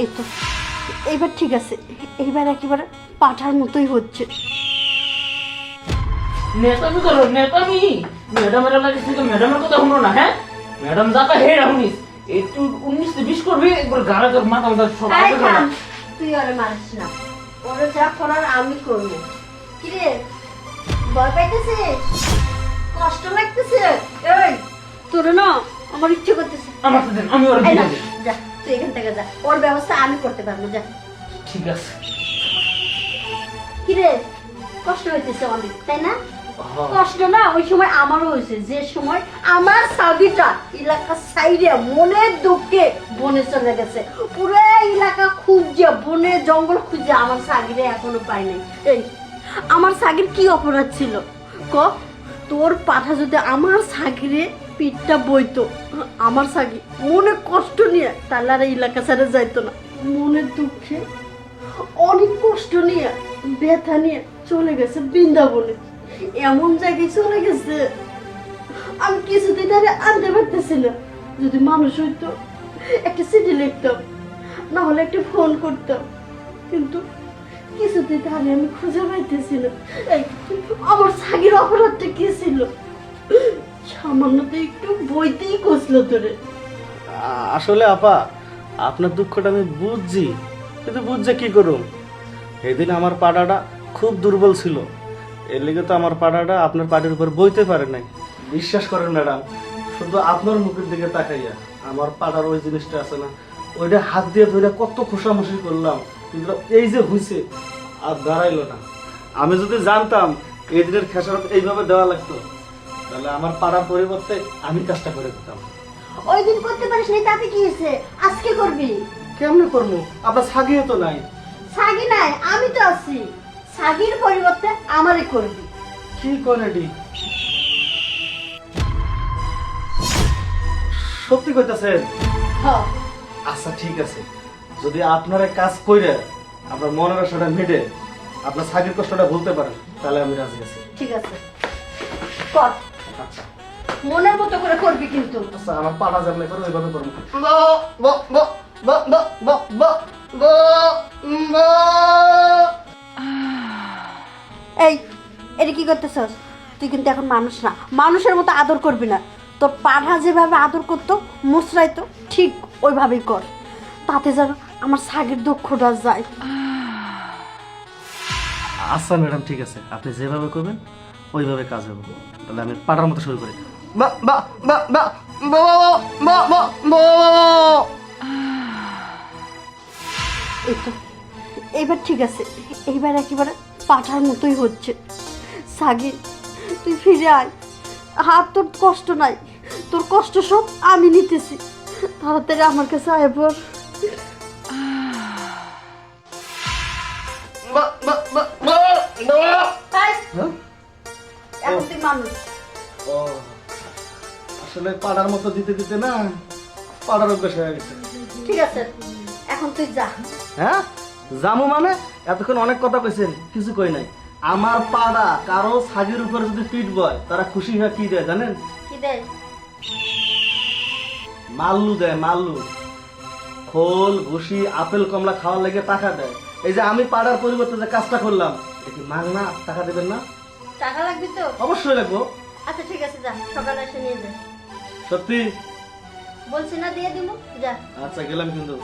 এই তো এইবার ঠিক আছে, এইবার একেবারে পাঠার মতোই হচ্ছে। নেতামি করো নেতামি, ম্যাডামের লাগে থেকে ম্যাডামের কথা শুনো না। হ্যাঁ ম্যাডাম যাতা হে রাহুনিস একটু 19-20 করবি একবার গাড়া কর মাথা মাথা সব আগে কর। তুই ওরে মারিস না, ওরে যা করার আমি করবো। কিরে ভয় পাইতেছিস, কষ্ট লাগতেছে? এই তোর না আমার ইচ্ছে করতেছে। আমার তো দেন, আমি ওর এই না, দিয়ে দিই। যা তুই এখান থেকে যা, ওর ব্যবস্থা আমি করতে পারবো। যা। ঠিক আছে। কিরে কষ্ট হইতেছে অনেক, তাই না? হ্যাঁ। কষ্ট না ওই সময় আমারও হয়েছে, যে সময় আমার সাবিটা এলাকা সাইডে মনের দুঃখে বনে চলে গেছে। পুরো এলাকা খুঁজছে, বনে জঙ্গল খুঁজছে, আমার সাগিরে এখনো পাই নাই। এই আমার সাগির কি অপরাধ ছিল ক? তোর পাঠা যদি আমার সাগিরে পিঠটা বইতো, আমার সাগি মনে কষ্ট নিয়ে তাহলে আর এই এলাকা ছেড়ে যাইতো না। মনের দুঃখে অনেক কষ্ট নিয়ে ব্যথা নিয়ে চলে গেছে বৃন্দাবনে। এমন জায়গায় চলে গেছে আমি কিছুতেই তারে আনতে পারতেছি না। যদি মানুষ হইতো একটা চিঠি লিখতাম, না হলে একটা ফোন করতাম, কিন্তু কিছুতেই তারে আমি খুঁজে পাইতেছি না। এই, আমার সাগির অপরাধটা কি ছিল? সামান্য তো একটু বইতেই কষলো তোরে। আসলে আপা আপনার দুঃখটা আমি বুঝছি, কিন্তু বুঝছে কি করুম। সেদিন আমার পাড়াটা খুব দুর্বল ছিল, এর লেগে তো আমার পাড়াটা আপনার পাড়ের উপর বইতে পারে নাই। বিশ্বাস করেন ম্যাডাম, শুধু আপনার মুখের দিকে তাকাইয়া আমার পাড়ার ওই জিনিসটা আছে না, ওইটা হাত দিয়ে ধরে কত খোসামুশি করলাম, কিন্তু এই যে হইছে আর দাঁড়াইলো না। আমি যদি জানতাম এই দিনের খেসারত এইভাবে দেওয়া লাগতো, তাহলে আমার পাড়ার পরিবর্তে আমি কাজটা করে দিতাম। ওই দিন করতে পারিস নাই, তাতে কি হয়েছে? আজকে করবি। কেমনে করবো? আপনার সাগিও তো নাই। সাগি নাই, আমি তো আছি। সাগির পরিবর্তে আমারই করবি। কি করে ডি? সত্যি কইতাছেন? হ্যাঁ আচ্ছা ঠিক আছে, যদি আপনারা কাজ কইরে আপনার মনের আশাটা মিটে আপনার সাগির কষ্টটা ভুলতে পারেন, তাহলে আমি রাজি আছি। ঠিক আছে, কর। আচ্ছা মনের মতো করে করবি কিন্তু। আচ্ছা, আমার পাড়া জানলে করে ওইভাবে করবো। এই এটা কি করতেছস? তুই কিন্তু এখন মানুষ না, মানুষের মতো আদর করবি না। তোর পাড়া যেভাবে আদর করতো মুসরাইতো ঠিক ওইভাবেই কর, তাতে যেন আমার সাগের দুঃখটা যায়। আচ্ছা ম্যাডাম ঠিক আছে, আপনি যেভাবে করবেন ওইভাবে কাজ হবে। তাহলে আমি পাড়ার মতো শুরু করি। এই তো এইবার ঠিক আছে, এইবার একেবারে পাঠার মতোই হচ্ছে। সাগি তুই ফিরে আয়, হাত তোর কষ্ট নাই, তোর কষ্ট সব আমি নিতেছি। তাড়াতাড়ি আমার কাছে আয় পর। এখন তুই মানুষ। ও আসলে পাড়ার মতো দিতে দিতে না পাড়ার অভ্যাস হয়ে গেছে। ঠিক আছে এখন তুই যা। হ্যাঁ জামু মানে? এতক্ষণ অনেক কথা কইছেন, কিছু কই নাই। আমার পাড়া কারো সাগের উপরে যদি পিট বয়, তারা খুশি হয়ে কি দেয় জানেন? কি দে? মাল্লু দেয়, মাল্লু। খোল ঘুষি আপেল কমলা খাওয়ার লেগে টাকা দেয়। এই যে আমি পাড়ার পরিবর্তে যে কাজটা করলাম, এটা কি মাং না? টাকা দেবেন না? টাকা লাগবে তো? অবশ্যই লাগবো। আচ্ছা ঠিক আছে, যা সকালে এসে নিয়ে যা। সত্যি? বলছি না দিয়ে দিব, যা। আচ্ছা গেলাম কিন্তু।